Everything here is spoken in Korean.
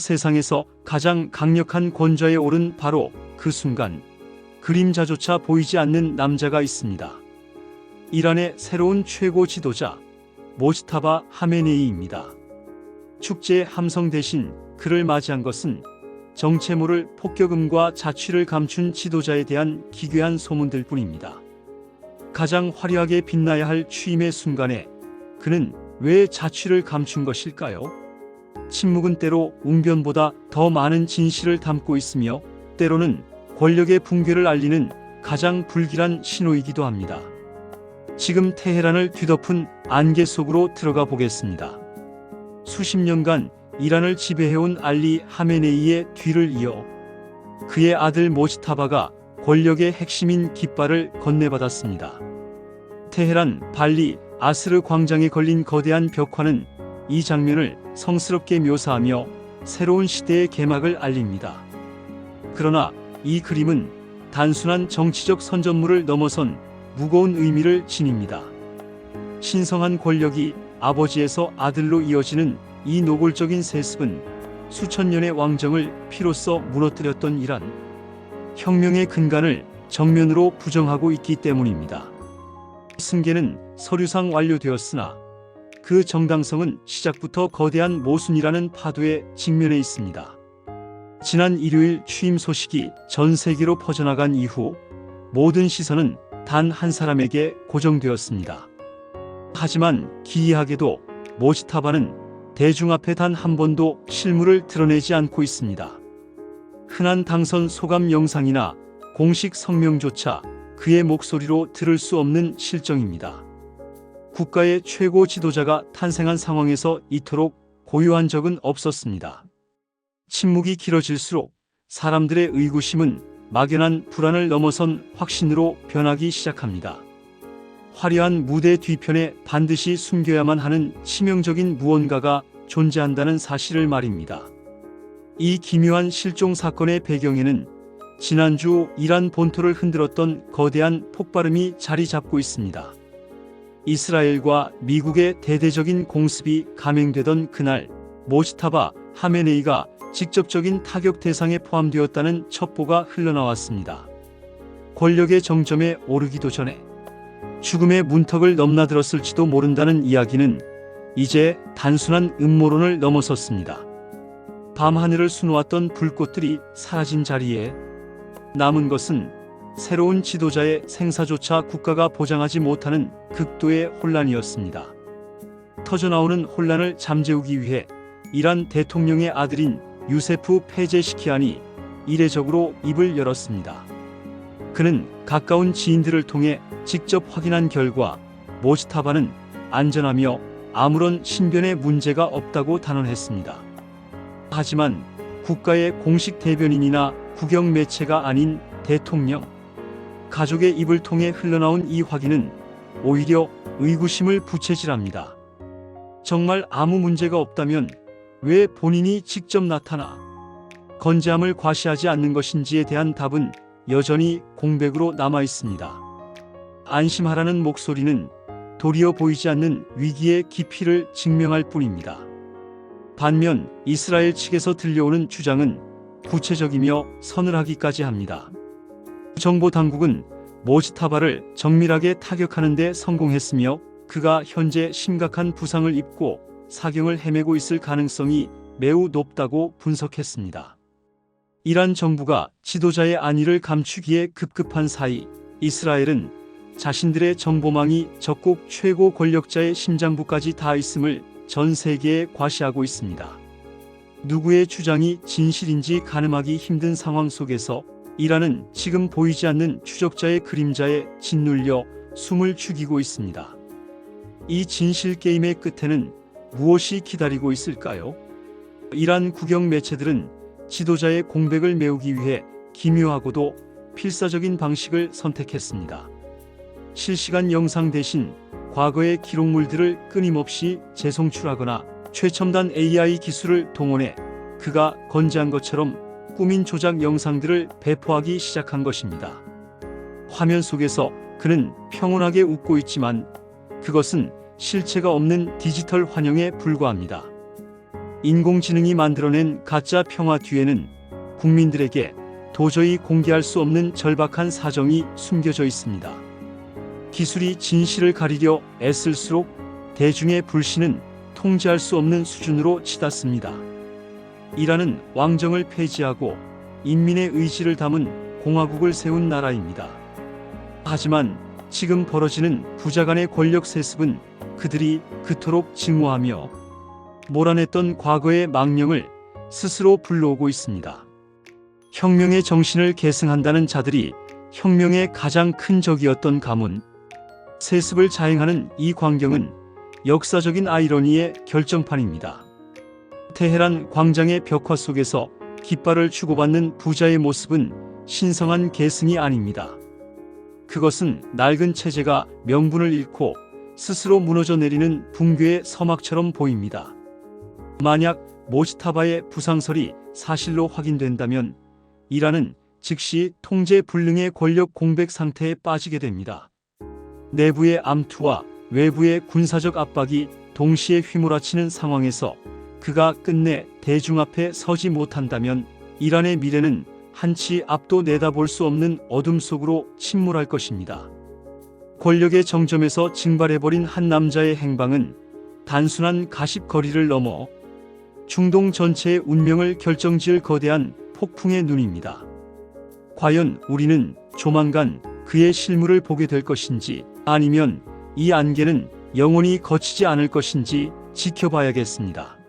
세상에서 가장 강력한 권좌에 오른 바로 그 순간 그림자조차 보이지 않는 남자가 있습니다. 이란의 새로운 최고 지도자 모지타바 하메네이입니다. 축제의 함성 대신 그를 맞이한 것은 정체 모를 폭격음과 자취를 감춘 지도자에 대한 기괴한 소문들 뿐입니다. 가장 화려하게 빛나야 할 취임의 순간에 그는 왜 자취를 감춘 것일까요? 침묵은 때로 웅변보다 더 많은 진실을 담고 있으며 때로는 권력의 붕괴를 알리는 가장 불길한 신호이기도 합니다. 지금 테헤란을 뒤덮은 안개 속으로 들어가 보겠습니다. 수십 년간 이란을 지배해온 알리 하메네이의 뒤를 이어 그의 아들 모지타바가 권력의 핵심인 깃발을 건네받았습니다. 테헤란 발리 아스르 광장에 걸린 거대한 벽화는 이 장면을 성스럽게 묘사하며 새로운 시대의 개막을 알립니다. 그러나 이 그림은 단순한 정치적 선전물을 넘어선 무거운 의미를 지닙니다. 신성한 권력이 아버지에서 아들로 이어지는 이 노골적인 세습은 수천 년의 왕정을 피로써 무너뜨렸던 이란 혁명의 근간을 정면으로 부정하고 있기 때문입니다. 승계는 서류상 완료되었으나 그 정당성은 시작부터 거대한 모순이라는 파도에 직면해 있습니다. 지난 일요일 취임 소식이 전 세계로 퍼져나간 이후 모든 시선은 단 한 사람에게 고정되었습니다. 하지만 기이하게도 모지타바는 대중 앞에 단 한 번도 실물을 드러내지 않고 있습니다. 흔한 당선 소감 영상이나 공식 성명조차 그의 목소리로 들을 수 없는 실정입니다. 국가의 최고 지도자가 탄생한 상황에서 이토록 고요한 적은 없었습니다. 침묵이 길어질수록 사람들의 의구심은 막연한 불안을 넘어선 확신으로 변하기 시작합니다. 화려한 무대 뒤편에 반드시 숨겨야만 하는 치명적인 무언가가 존재한다는 사실을 말입니다. 이 기묘한 실종 사건의 배경에는 지난주 이란 본토를 흔들었던 거대한 폭발음이 자리 잡고 있습니다. 이스라엘과 미국의 대대적인 공습이 감행되던 그날 모지타바 하메네이가 직접적인 타격 대상에 포함되었다는 첩보가 흘러나왔습니다. 권력의 정점에 오르기도 전에 죽음의 문턱을 넘나들었을지도 모른다는 이야기는 이제 단순한 음모론을 넘어섰습니다. 밤하늘을 수놓았던 불꽃들이 사라진 자리에 남은 것은 새로운 지도자의 생사조차 국가가 보장하지 못하는 극도의 혼란이었습니다. 터져나오는 혼란을 잠재우기 위해 이란 대통령의 아들인 유세프 페제시키안이 이례적으로 입을 열었습니다. 그는 가까운 지인들을 통해 직접 확인한 결과 모지타바는 안전하며 아무런 신변의 문제가 없다고 단언했습니다. 하지만 국가의 공식 대변인이나 국영 매체가 아닌 대통령, 가족의 입을 통해 흘러나온 이 확인은 오히려 의구심을 부채질합니다. 정말 아무 문제가 없다면 왜 본인이 직접 나타나 건재함을 과시하지 않는 것인지에 대한 답은 여전히 공백으로 남아 있습니다. 안심하라는 목소리는 도리어 보이지 않는 위기의 깊이를 증명할 뿐입니다. 반면 이스라엘 측에서 들려오는 주장은 구체적이며 서늘하기까지 합니다. 정보 당국은 모지타바를 정밀하게 타격하는 데 성공했으며 그가 현재 심각한 부상을 입고 사경을 헤매고 있을 가능성이 매우 높다고 분석했습니다. 이란 정부가 지도자의 안위를 감추기에 급급한 사이 이스라엘은 자신들의 정보망이 적국 최고 권력자의 심장부까지 닿아 있음을 전 세계에 과시하고 있습니다. 누구의 주장이 진실인지 가늠하기 힘든 상황 속에서 이란은 지금 보이지 않는 추적자의 그림자에 짓눌려 숨을 죽이고 있습니다. 이 진실 게임의 끝에는 무엇이 기다리고 있을까요? 이란 국영 매체들은 지도자의 공백을 메우기 위해 기묘하고도 필사적인 방식을 선택했습니다. 실시간 영상 대신 과거의 기록물들을 끊임없이 재송출하거나 최첨단 AI 기술을 동원해 그가 건재한 것처럼 꾸민 조작 영상들을 배포하기 시작한 것입니다. 화면 속에서 그는 평온하게 웃고 있지만 그것은 실체가 없는 디지털 환영에 불과합니다. 인공지능이 만들어낸 가짜 평화 뒤에는 국민들에게 도저히 공개할 수 없는 절박한 사정이 숨겨져 있습니다. 기술이 진실을 가리려 애쓸수록 대중의 불신은 통제할 수 없는 수준으로 치닫습니다. 이란은 왕정을 폐지하고 인민의 의지를 담은 공화국을 세운 나라입니다. 하지만 지금 벌어지는 부자 간의 권력 세습은 그들이 그토록 증오하며 몰아냈던 과거의 망령을 스스로 불러오고 있습니다. 혁명의 정신을 계승한다는 자들이 혁명의 가장 큰 적이었던 가문, 세습을 자행하는 이 광경은 역사적인 아이러니의 결정판입니다. 테헤란 광장의 벽화 속에서 깃발을 주고받는 부자의 모습은 신성한 계승이 아닙니다. 그것은 낡은 체제가 명분을 잃고 스스로 무너져 내리는 붕괴의 서막처럼 보입니다. 만약 모지타바의 부상설이 사실로 확인된다면 이란은 즉시 통제 불능의 권력 공백 상태에 빠지게 됩니다. 내부의 암투와 외부의 군사적 압박이 동시에 휘몰아치는 상황에서 그가 끝내 대중 앞에 서지 못한다면 이란의 미래는 한치 앞도 내다볼 수 없는 어둠 속으로 침몰할 것입니다. 권력의 정점에서 증발해버린 한 남자의 행방은 단순한 가십거리를 넘어 중동 전체의 운명을 결정지을 거대한 폭풍의 눈입니다. 과연 우리는 조만간 그의 실물을 보게 될 것인지 아니면 이 안개는 영원히 거치지 않을 것인지 지켜봐야겠습니다.